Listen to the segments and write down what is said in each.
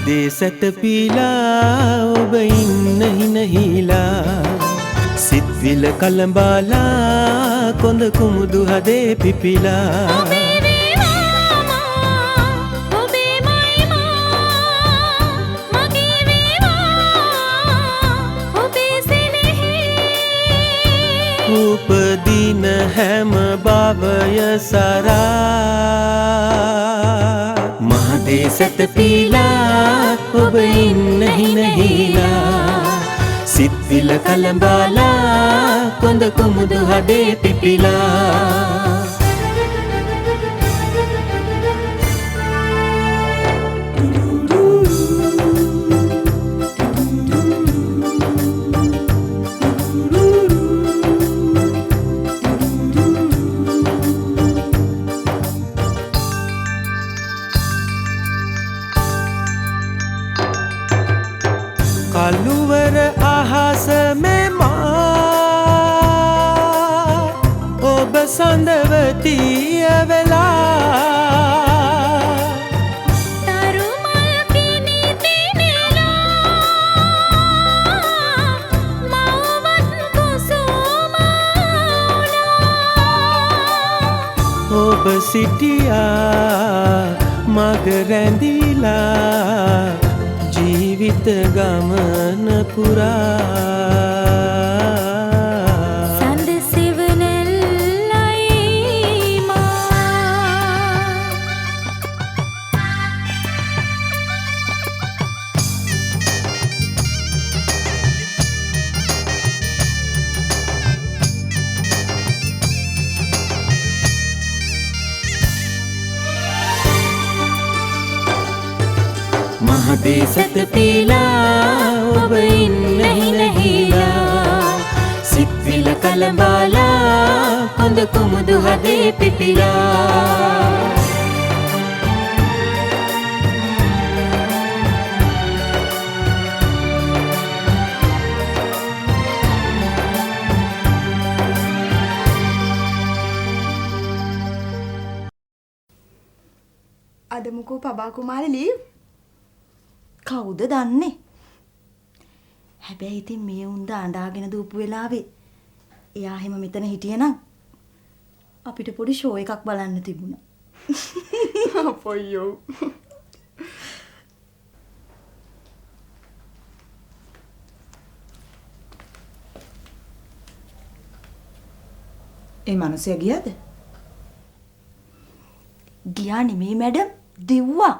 මහදේ සැතපීලා ඔබ ඉන්න හිනහිලා සිත්විල කලඹාලා කොඳ කුමුදු හදේ පිපිලා උපදින හැම භවය සරා මහදේ සැතපීලා ඔබ ඉන්න හිනහිලා සිත්විල කලඹාලා කොඳ කුමුදු හදේ පිපිලා කළුවර අහස මෙමා ඔබ සඳවතිය වෙලා තරුමල් කිනි දිනලා මවවත් කුසුමලා ඔබ සිටියා මග රැඳිලා ජීවිත ගමන පුරා සඳ සිවනෙල්ලයි මා මහදේ සැතපීලා ඔබ ඉන්න හිනහිලා සිත්විල කලඹාලා කොඳ කුමුදු හදේ පිපිලා අද මුකෝ පබා කුමාරි ලීව් කවුද දන්නේ? හැබැයි ඉතින් මේ උන්ද අඬාගෙන දූපු වෙලාවේ එයා හැම මෙතන හිටියනම් අපිට පොඩි ෂෝ එකක් බලන්න තිබුණා. අපොයියෝ. ඒ මිනිහා ගියාද? ගියා නෙමෙයි මැඩම්, දිව්වා.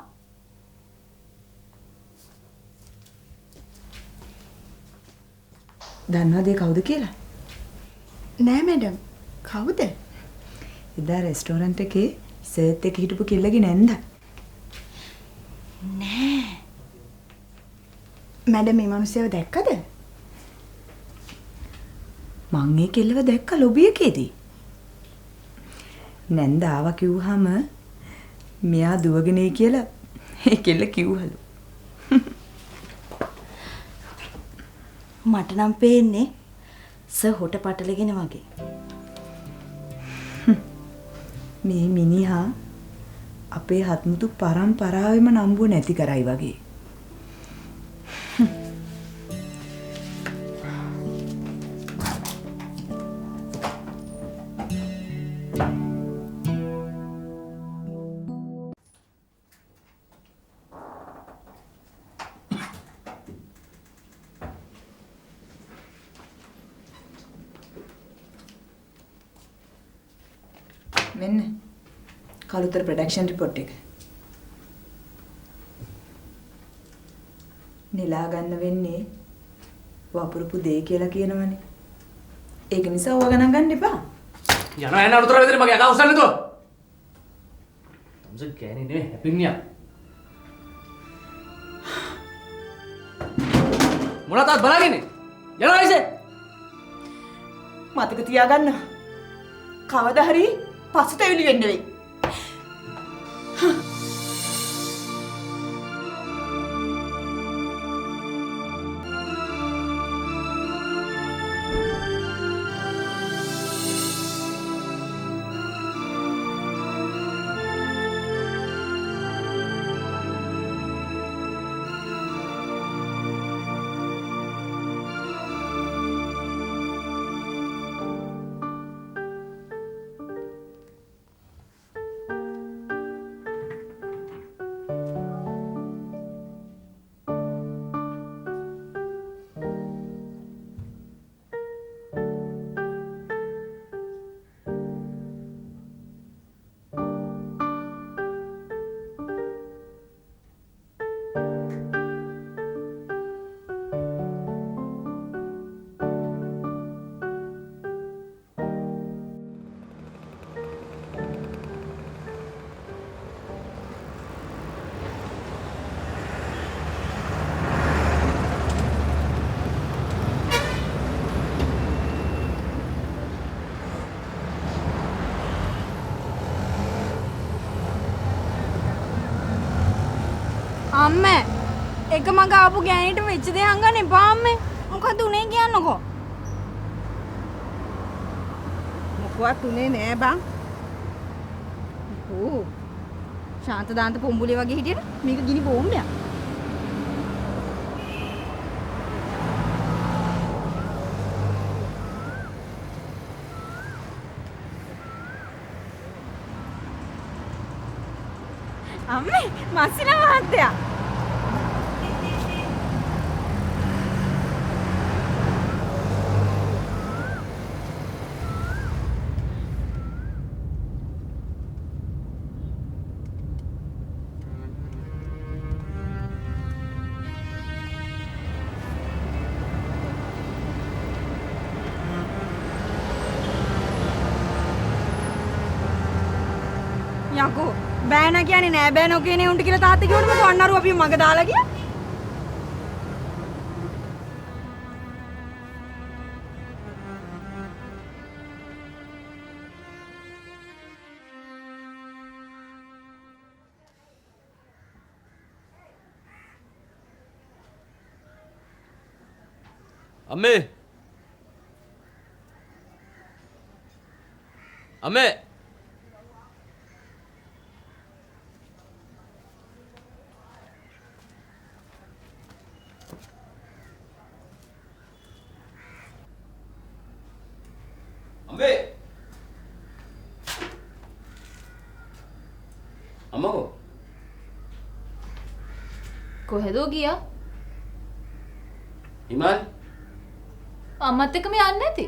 දන්නවද ඒ කවුද කියලා? නෑ මැඩම්. කවුද? එදා රෙස්ටෝරන්ට් එකේ සර්ත් එක හිටපු කෙල්ලගේ නැන්ද? නෑ. මැඩම් මේ මිනිස්සුව දැක්කද? මං ඒ කෙල්ලව දැක්ක ලොබි එකේදී. නැන්ද ආවා කිව්වහම මෙයා දුවගෙන එයි කියලා ඒ කෙල්ල කිව්වලු. මට නම් පේන්නේ සර් හොට පටලගෙන වගේ. මේ මිනිහා අපේ හත්මුතු පරම්පරාවෙම නම්බුව නැති කරයි වගේ. මෙන්න කලුතර ප්‍රොඩක්ෂන් රිපෝට් එක. නෙලා ගන්න වෙන්නේ වපුරුපු දෙය කියලා කියනවනේ. ඒක නිසා ඕවා ගණන් ගන්න එපා. යනවා යන උතර වෙදෙන මගේ අකා උස්සන්න නේද? තමුසේ කෑනේ නෙවෙයි හැපින්නියා. මොනවද බලාගන්නේ? යනවා ඉසේ. මතක තියාගන්න. කවදා හරි පසුතැවිලි වෙන්න වෙයි. අම්මේ එක මග ආපු ගෑණිට වෙච්ච දේ හංගන්න එපා අම්මේ. මොකද උනේ කියන්නකෝ. මොකවත් උනේ නෑ බං. ඕ ශාන්ත දාන්ත පොම්බුලිය වගේ හිටියට මේක ගිනි බෝම්බයක්. අම්මේ මස්සිනා මහත්තයා. යකෝ බෑ නා කියන්නේ නෑ බෑ නෝ කියන්නේ උන්ට කියලා තාත්තා කිව්වොත් මොකෝ අන්නරු අපි මග දාලා ගියා. අම්මේ අම්මේ අම්මේ අම්මෝ කොහෙදෝ ගියා? හිමල් අම්මත් එක්කම යන්නේ නැති.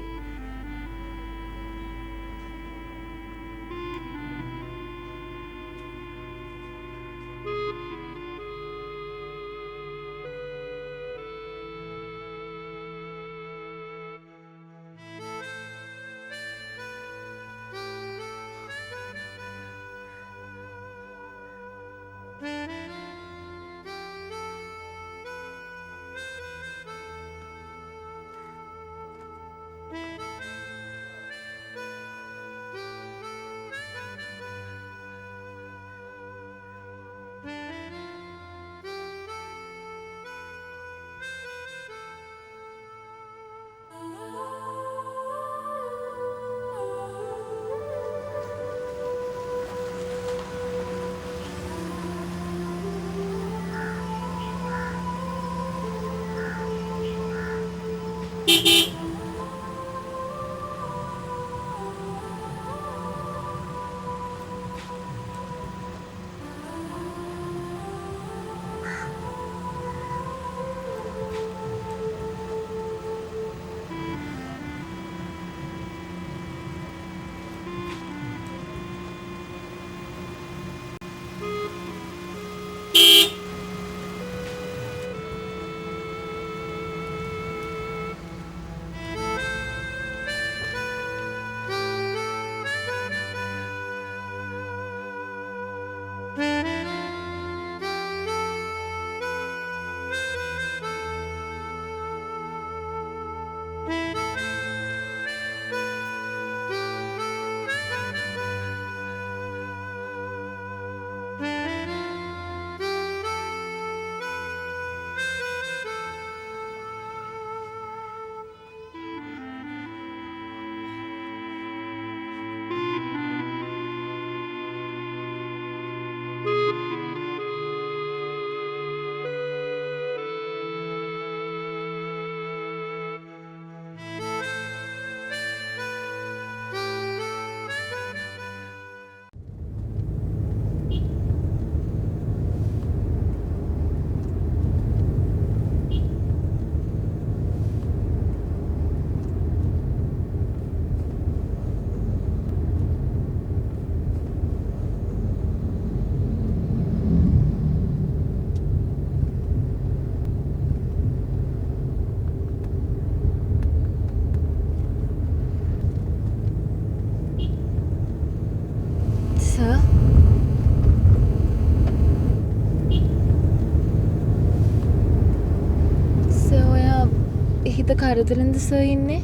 කරදරෙන්ද සර් ඉන්නේ?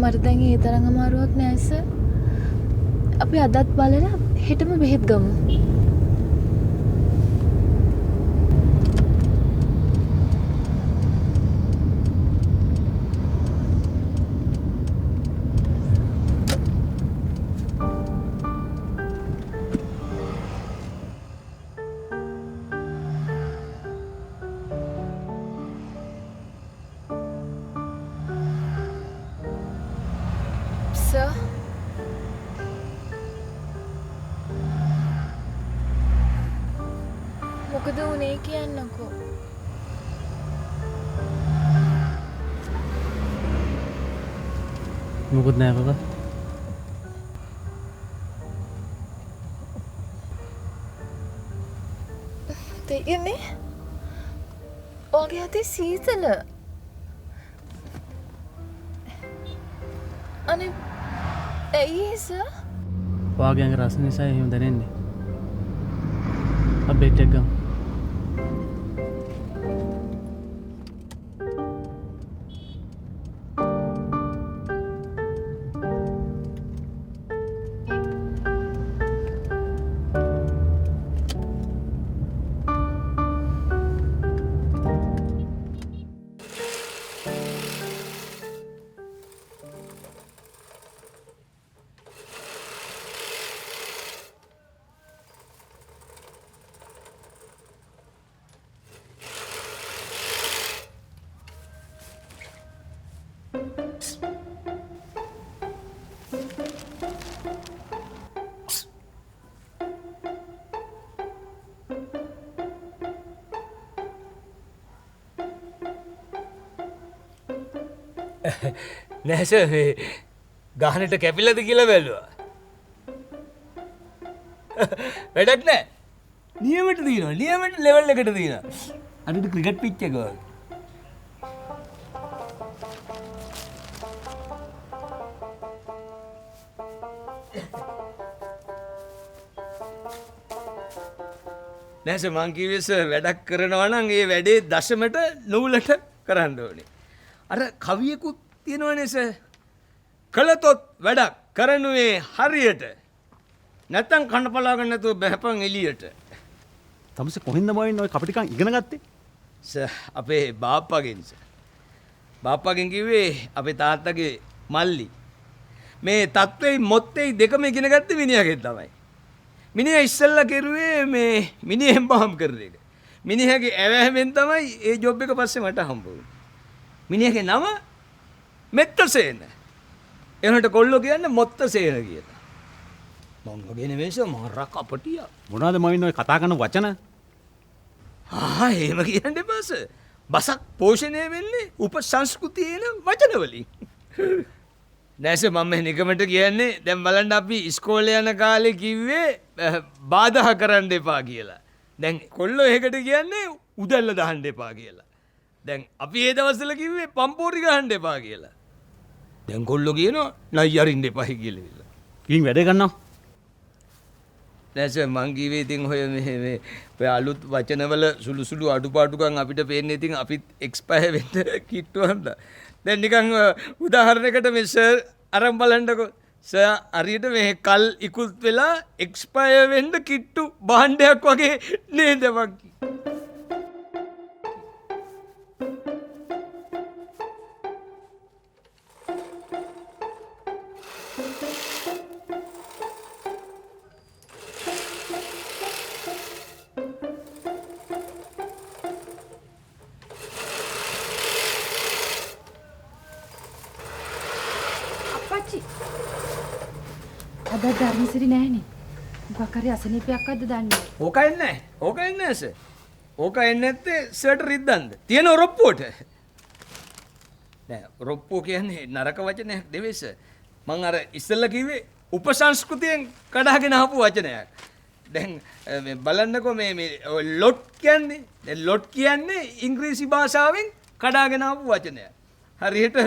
මට දැන් ඒ තරම් අමාරුවක් නෑ සර්. අපි අදත් බලලා හෙටම බෙහෙත් ගමු. සර් මොකද උනේ කියන්නකෝ. මොකුත් නෑ බබා. දෙයනේ ඔගේ අතේ සීතල. අනේ ඇයි සර්? වාගේ අඟ රස නිසා එහෙම දැනෙන්නේ. අපි බෙහෙත් ගමු. නැස මේ ගහනට කැපිලද කියලා බැලුවා. වැඩක් නෑ. නියමට තියෙනවා. නියමට ලෙවල් එකට තියෙනවා. අනිත් ක්‍රිකට් පිච් එක වගේ. නැස මං කිව්වේ වැඩක් කරනවා නම් ඒ වැඩේ දශමට නූලට කරන්න ඕනේ. අර කවියකුත් තියෙනවනේ සර්. කළතොත් වැඩක් කරනුවේ හරියට. නැත්තම් කන්න පලාගන්න නැතුව බහැපන් එළියට. තමස කොහෙන්ද මොයින් ඔය කපටිකම් ඉගෙන ගත්තේ? සර් අපේ බාප්පගෙන් සර්. බාප්පගෙන් කිව්වේ අපේ තාත්තගේ මල්ලි. මේ තත්ත්වෙයි මොත්තේ දෙකම ඉගෙන ගත්තේ මිනිහගෙන් තමයි. මිනිහා ඉස්සෙල්ලා කෙරුවේ මේ මිනිහෙන් බහම් කරන එක. මිනිහගේ ඇවෑමෙන් තමයි ඒ ජොබ් එක පස්සේ මට හම්බ වුනේ. මිනිහගේ නම මෙත්තසේන. එනට කොල්ලෝ කියන්නේ මොත්තසේන කියලා. මම වගේ නෙවෙයි සර් මම රකපටියා. මොනවද මොයින් ඔය කතා කරන වචන? එහෙම කියන්න එපා සර්. බසක් පෝෂණය වෙන්නේ උපසංස්කෘතියේන වචන වලින්. නැස මම නිකමට කියන්නේ දැන් බලන්න අපි ඉස්කෝලේ යන කාලේ කිව්වේ බාධා කරන්න එපා කියලා. දැන් කොල්ලෝ එහෙකට කියන්නේ උදැල්ල දාන්න එපා කියලා. දැන් අපි ඒ දවස්වල කිව්වේ පම්පෝරි ගහන්න එපා කියලා. දැන් කොල්ලෝ කියනවා නයි අරින්න එපායි කියලා. කින් වැඩ ගන්නවා. නැස මං කිව්වේ ඉතින් ඔය අලුත් වචනවල සුළු සුළු අඩුපාඩුකම් අපිට පේන්නේ ඉතින් අපිත් එක්ස්පයර් වෙන්න කිට්ටුවන්ද. දැන් නිකන් උදාහරණයකට මේ සර් අරන් බලන්නකෝ. සර් හරියට මේ කල් ඉක්ුත් වෙලා එක්ස්පයර් වෙන්න කිට්ටු භාණ්ඩයක් වගේ නේද මං අද ධර්මසිරි නෑනේ. මොකක් හරි අසනීපයක්ද දන්නේ. ඕක එන්නේ නැහැ. ඕක එන්නේ නැහැ සර්. ඕක එන්නේ නැත්තේ සර්ට රිද්දන්ද? තියෙන රොප්පුවට. නෑ රොප්පුව කියන්නේ නරක වචනයක් නෙවෙයි සර්. මං අර ඉස්සෙල්ලා කිව්වේ උපසංස්කෘතියෙන් කඩාගෙන ආපු වචනයක්. දැන් මේ බලන්නකෝ මේ ලොට් කියන්නේ දැන් ලොට් කියන්නේ ඉංග්‍රීසි භාෂාවෙන් කඩාගෙන ආපු වචනයක්. හරියට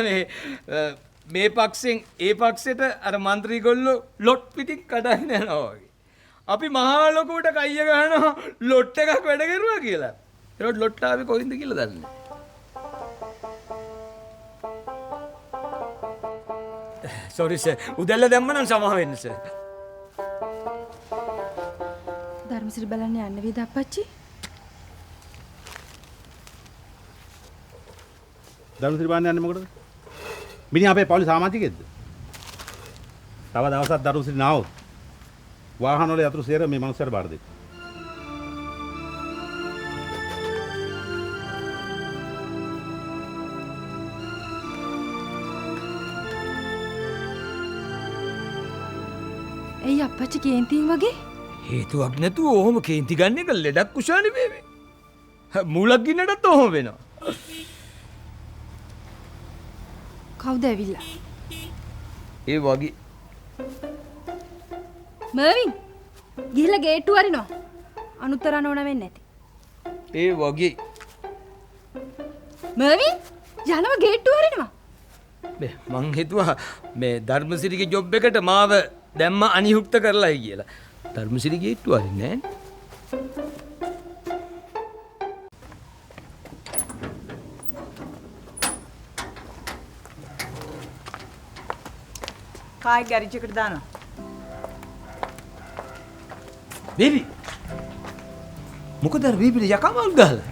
මේ පක්ෂෙන් ඒ පක්ෂයට අර മന്ത്രിගොල්ලෝ ලොට් පිටින් කඩාගෙන යනවා වගේ. අපි මහා ලොකුවට කයිය ගහනවා ලොට් එකක් වැඩ කරුවා කියලා. ඒකට ලොට් ආවේ කොයින්ද කියලා දන්නේ. Sorry sir. උදැල්ල දැම්ම නම් සමාව වෙන්න සර්. ධර්මසිරි බලන්න යන්න වේද අප්පච්චි? දරුණු බාන්න යන්නේ මොකටද? මිනිහා අපේ පවුලේ සමාජිකයෙක්ද? තව දවසක් දරුණු නාවොත් වාහන වල යතුරු සේර මේ මනුස්සයාට බාර දෙන්න. ඇයි අප්පච්චි කේන්තින් වගේ? හේතුවක් නැතුව ඔහොම කේන්ති ගන්න එක ලෙඩක් කුෂානේ බේබේ. මූලක් ගින්නටත් ඔහොම වෙනවා. කවුද ඇවිල්ලා? ඒ වගේ මර්වින් ගිහලා ගේට්ටුව අරිනවා. අනුතරන්න ඕන වෙන්නේ නැති. ඒ වගේ මර්වින් යනවා ගේට්ටුව අරිනවා. මං හිතුවා මේ ධර්මසිරිගේ ජොබ් එකට මාව දැම්ම අනියුක්ත කරලායි කියලා. ධර්මසිරි ගේට්ටුව අරින්නේ නැහැ. කායි ගෑරේජ් එකට දානවා. බේබි මොකද අර බේබිට යකමක් ගහලා?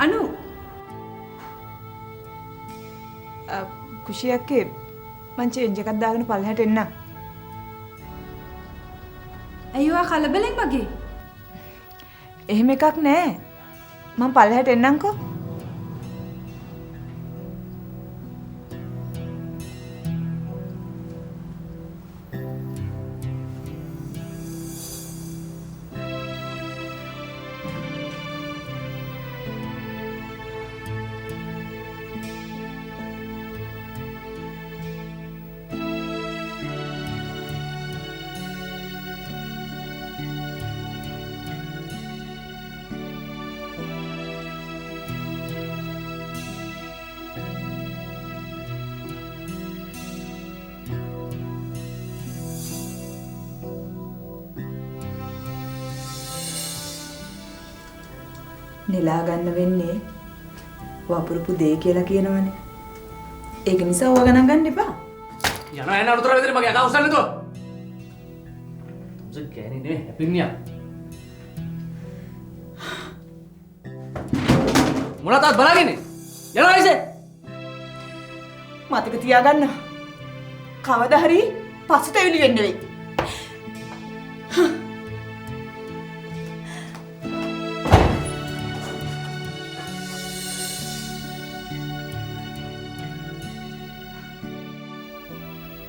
අනු කුෂියක්කේ මං චේන්ජ් එකක් දාගෙන පල්ලෙහාට එන්න. ඇයි ඔයා කලබලෙන් වගේ? එහෙම එකක් නෑ. මං පල්ලෙහාට එන්නම්කෝ. නෙලා ගන්න වෙන්නේ වපුරපු දෙය කියලා කියනවනේ. ඒක නිසා ඕවා ගණන් ගන්න එපා. යනවා යන අනුතර විතර මගේ අකා උස්සන්න නේද? තුන්ස කෑනේ නේ හැපින්නියා. මොනවද බලාගන්නේ? යනවා ඉසේ. මතක තියාගන්න. කවදා හරි පසුතැවිලි වෙන්න වෙයි.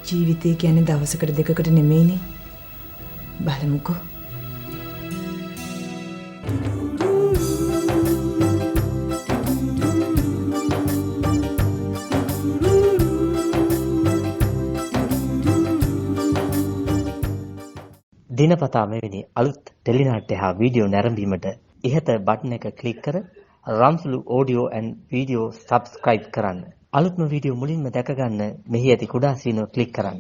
ජීවිතය කියන්නේ දවසකට දෙකකට නෙමෙයිනේ. බලමුකෝ. දිනපතා මෙවැනි අලුත් ටෙලිනාට්‍ය හා වීඩියෝ නැරඹීමට ඉහත බටන් එක ක්ලික් කර රම්සුලු ඔඩියෝ ඇන්ඩ් වීඩියෝ සබ්ස්ක්‍රයිබ් කරන්න. අලුත්ම වීඩියෝ මුලින්ම දැක ගන්න මෙහි ඇති කුඩා සීනුව ක්ලික් කරන්න.